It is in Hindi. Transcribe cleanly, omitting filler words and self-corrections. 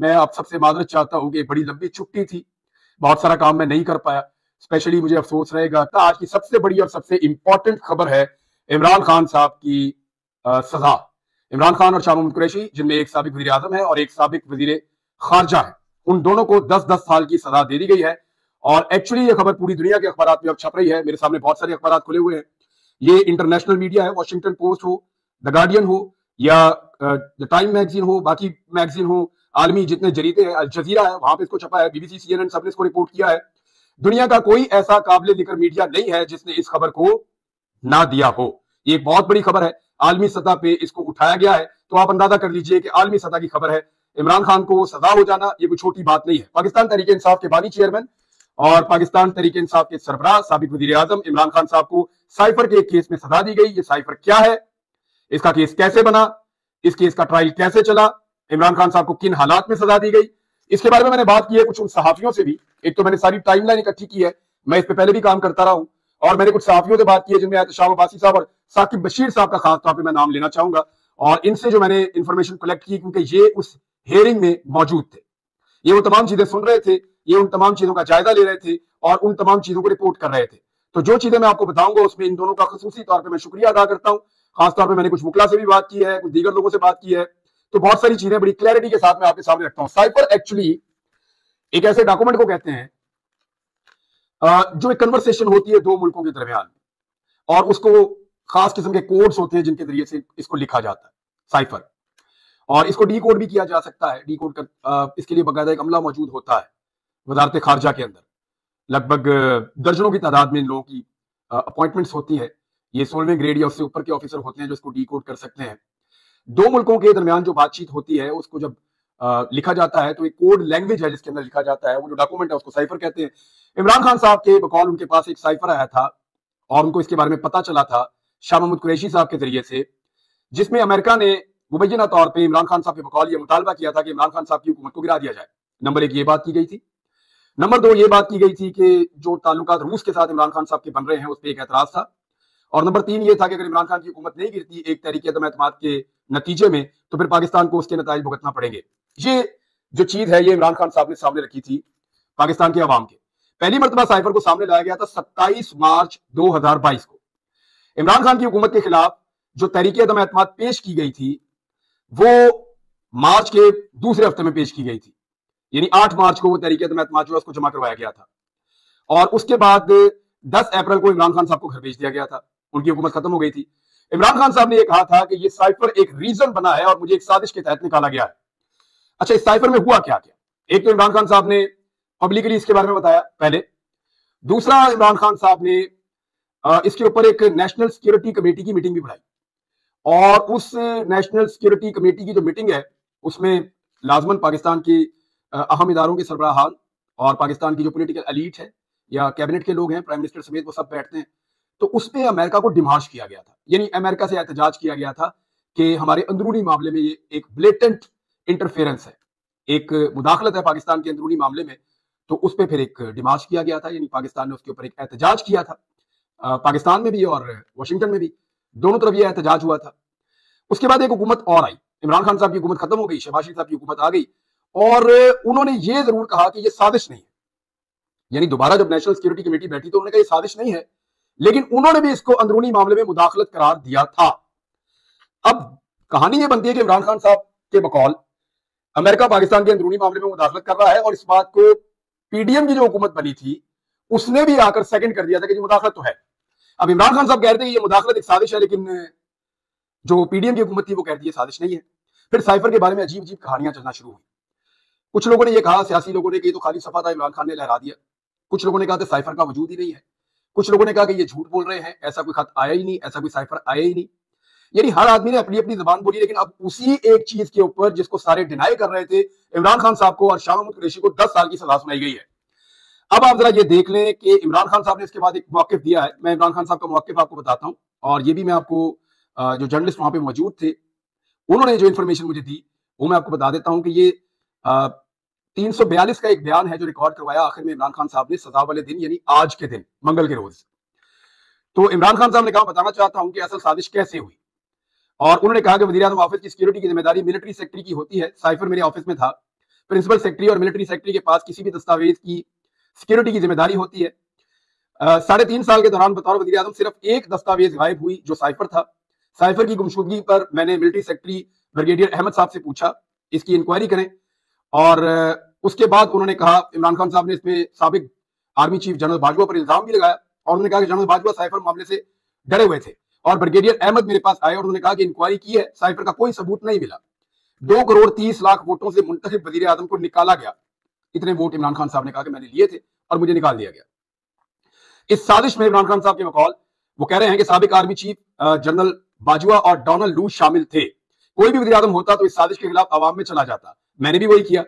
मैं आप सबसे माजरत चाहता हूँ कि एक बड़ी लंबी छुट्टी थी, बहुत सारा काम मैं नहीं कर पाया। स्पेशली मुझे अफसोस रहेगा। आज की सबसे बड़ी और सबसे इंपॉर्टेंट खबर है इमरान खान साहब की सजा। इमरान खान और शाह महमूद कुरैशी, जिनमें एक साबिक वजीर आजम है और एक साबिक वजीर खारजा है, उन दोनों को 10-10 साल की सजा दे दी गई है। और एक्चुअली ये खबर पूरी दुनिया के अखबार में अब छप रही है। मेरे सामने बहुत सारे अखबार खुले हुए हैं। ये इंटरनेशनल मीडिया है, वॉशिंगटन पोस्ट हो, द गार्डियन हो या द टाइम मैगजीन हो, बाकी मैगजीन हो, आलमी जितने जरीदे हैं, अल जजीरा है, वहां पे इसको छपा है, बीबीसी, CNN सबने इसको रिपोर्ट किया है। दुनिया का कोई ऐसा काबिल जिक्र मीडिया नहीं है जिसने इस खबर को ना दिया हो। ये एक बहुत बड़ी खबर है, आलमी सतह पे इसको उठाया गया है। तो आप अंदाजा कर लीजिए कि आलमी सतह की खबर है। इमरान खान को सजा हो जाना ये कोई छोटी बात नहीं है। पाकिस्तान तहरीक इंसाफ के बानी चेयरमैन और पाकिस्तान तहरीक इंसाफ के सरबराह साबिक वजीर आजम इमरान खान साहब को साइफर के एक केस में सजा दी गई। ये साइफर क्या है, इसका केस कैसे बना, इस केस का ट्रायल कैसे चला, इमरान खान साहब को किन हालात में सजा दी गई, इसके बारे में मैंने बात की है कुछ उन सहाफियों से भी। एक तो मैंने सारी टाइमलाइन इकट्ठी की है, मैं इस पे पहले भी काम करता रहा हूं, और मैंने कुछ सहाफियों से बात की है जिनमें एहतशाम अब्बासी साहब और साकिब बशीर साहब का खास तौर पर मैं नाम लेना चाहूंगा। और इनसे जो मैंने इंफॉर्मेशन कलेक्ट की, क्योंकि ये उस हेयरिंग में मौजूद थे, ये वो तमाम चीजें सुन रहे थे, ये उन तमाम चीजों का जायजा ले रहे थे और उन तमाम चीजों को रिपोर्ट कर रहे थे। तो जो चीजें मैं आपको बताऊंगा उसमें इन दोनों का खसूसी तौर पे मैं शुक्रिया अदा करता हूं। खासतौर पे मैंने कुछ वकला से भी बात की है, कुछ दीगर लोगों से बात की है, तो बहुत सारी चीजें बड़ी क्लैरिटी के साथ मैं आपके सामने रखता हूं। साइफर एक्चुअली एक ऐसे डॉक्यूमेंट को कहते हैं जो एक कन्वर्सेशन होती है दो मुल्कों के दरमियान, और उसको खास किस्म के कोड्स होते हैं जिनके जरिए से इसको लिखा जाता है, साइफर। और इसको डी कोड भी किया जा सकता है। डी कोड कर इसके लिए बाकायदा एक अमला मौजूद होता है वजारत खारजा के अंदर। लगभग दर्जनों की तादाद में इन लोगों की अपॉइंटमेंट्स होती है। ये 16वें ग्रेड या उससे ऊपर के ऑफिसर होते हैं जो इसको डी कोड कर सकते हैं। दो मुल्कों के दरमियान जो बातचीत होती है उसको जब लिखा जाता है तो एक कोड लैंग्वेज है जिसके अंदर लिखा जाता है, वो जो डॉक्यूमेंट है उसको साइफर कहते हैं। इमरान खान साहब के बकौल उनके पास एक साइफर आया था और उनको इसके बारे में पता चला था शाह महमूद कुरैशी साहब के जरिए से, जिसमें अमेरिका ने मुबैना तौर पर इमरान खान साहब के बकौल ये मुतालबा किया था कि इमरान खान साहब की हुकूमत को गिरा दिया जाए। नंबर 1 ये बात की गई थी। नंबर 2 ये बात की गई थी कि जो ताल्लुकात रूस के साथ इमरान खान साहब के बन रहे हैं उस पर एक एतराज था। और नंबर 3 ये था कि अगर इमरान खान की हुकूमत नहीं गिरती एक तहरीक अदम एतमाद के नतीजे में, तो फिर पाकिस्तान को उसके नताइज भुगतना पड़ेंगे। ये जो चीज है ये इमरान खान साहब ने सामने रखी थी पाकिस्तान के अवाम के। पहली मरतबा साइफर को सामने लाया गया था 27 मार्च 2022 को। इमरान खान की हुकूमत के खिलाफ जो तहरीक अदम एतमाद पेश की गई थी वो मार्च के दूसरे हफ्ते में पेश की गई थी, यानी 8 मार्च को वो तहरीक अदम एतमाद जो है उसको जमा करवाया गया था। और उसके बाद 10 अप्रैल को इमरान खान साहब को घर भेज दिया गया था, उनकी हुकूमत खत्म हो गई थी। इमरान खान साहब ने यह कहा था कि ये साइफर एक रीजन बना है और मुझे एक साजिश के तहत निकाला गया है। अच्छा, इस साइफर में हुआ क्या क्या? एक तो इमरान खान साहब ने पब्लिकली इसके बारे में बताया पहले। दूसरा, इमरान खान साहब ने इसके ऊपर एक नेशनल सिक्योरिटी कमेटी की मीटिंग भी बुलाई, और उस नेशनल सिक्योरिटी कमेटी की जो मीटिंग है उसमें लाजमन पाकिस्तान के अहम इदारों के सरबराहान और पाकिस्तान की जो पॉलिटिकल एलीट है या कैबिनेट के लोग हैं, प्राइम मिनिस्टर समेत, वो सब बैठते हैं। तो उसमें अमेरिका को डिमांड किया गया था, यानी अमेरिका से एहतजाज किया गया था कि हमारे अंदरूनी मामले में ये एक ब्लेटेंट इंटरफेरेंस है, एक मुदाखलत है पाकिस्तान के अंदरूनी मामले में। तो उस पर फिर एक डिमांड किया गया था, यानी पाकिस्तान ने उसके ऊपर एक एहतजाज किया था। पाकिस्तान में भी और वाशिंगटन में भी, दोनों तरफ यह एहतजाज हुआ था। उसके बाद एक हुकूमत और आई, इमरान खान साहब की हुकूमत खत्म हो गई, शहबाज शरीफ साहब की हुकूमत आ गई, और उन्होंने ये जरूर कहा कि ये साजिश नहीं है। यानी दोबारा जब नेशनल सिक्योरिटी कमेटी बैठी तो उन्होंने कहा ये साजिश नहीं है, लेकिन उन्होंने भी इसको अंदरूनी मामले में मुदाखलत करार दिया था। अब कहानी ये बनती है कि इमरान खान साहब के बकौल अमेरिका पाकिस्तान के अंदरूनी मामले में मुदाखलत कर रहा है, और इस बात को पीडीएम की जो हुकूमत बनी थी उसने भी आकर सेकंड कर दिया था कि मुदाखलत तो है। अब इमरान खान साहब कह रहे थे कि ये मुदाखलत एक साजिश है, लेकिन जो पीडीएम की हुकूमत थी वो कहती है साजिश नहीं है। फिर साइफर के बारे में अजीब अजीब कहानियां चलना शुरू हुई। कुछ लोगों ने ये कहा, सियासी लोगों ने, कि ये तो खाली सफा था, इमरान खान ने लहरा दिया। कुछ लोगों ने कहा था साइफर का वजूद ही नहीं है। कुछ लोगों ने कहा कि ये झूठ बोल रहे हैं, ऐसा कोई खत आया ही नहीं, ऐसा कोई साइफर आया ही नहीं। यानी हर आदमी ने अपनी अपनी जबान बोली, लेकिन अब उसी एक चीज के ऊपर जिसको सारे डिनाई कर रहे थे, इमरान खान साहब को और शाह महमूद कुरैशी को 10 साल की सजा सुनाई गई है। अब आप जरा ये देख लें कि इमरान खान साहब ने इसके बाद एक मौकिफ दिया है। मैं इमरान खान साहब का मौकिफ आपको बताता हूं, और ये भी मैं आपको जो जर्नलिस्ट वहां पे मौजूद थे उन्होंने जो इन्फॉर्मेशन मुझे दी वो मैं आपको बता देता हूं कि ये 342 का एक बयान है जो रिकॉर्ड करवाया आखिर में इमरान खान साहब ने सजा वाले दिन, यानी आज के दिन, मंगल के रोज। तो इमरान खान साहब ने कहा, बताना चाहता हूं कि असल साजिश कैसे हुई। और उन्होंने कहा कि वज़ीर-ए-आज़म ऑफिस की सिक्योरिटी की जिम्मेदारी मिलिट्री सेक्रेटरी की होती है। साइफर मेरे ऑफिस में था, प्रिंसिपल सेक्रेटरी और मिलिट्री सेक्रेटरी के पास किसी भी दस्तावेज की सिक्योरिटी की जिम्मेदारी होती है। 3.5 साल के दौरान बतौर वजीर आजम सिर्फ एक दस्तावेज गायब हुई, जो साइफर था। साइफर की गुमशुदगी पर मैंने मिलिट्री सेक्रेटरी ब्रिगेडियर अहमद साहब से पूछा इसकी इंक्वायरी करें, और उसके बाद उन्होंने कहा, इमरान खान साहब ने इसमें साबिक आर्मी चीफ जनरल बाजवा पर इल्जाम भी लगाया, और उन्होंने कहा कि जनरल बाजवा साइफर मामले से डरे हुए थे। और ब्रिगेडियर अहमद मेरे पास आए और उन्होंने कहा कि इंक्वायरी की है, साइफर का कोई सबूत नहीं मिला। 2 करोड़ 30 लाख वोटों से मुंतखब वजीर आजम को निकाला गया। इतने वोट इमरान खान साहब ने कहा कि मैंने लिए थे और मुझे निकाल दिया गया। इस साजिश में इमरान खान साहब के बकौल वो कह रहे हैं कि साबिक आर्मी चीफ जनरल बाजवा और डोनाल्ड लू शामिल थे। कोई भी वज़ीर आज़म होता तो इस साजिश के खिलाफ आवाम में चला जाता। मैंने भी वही किया।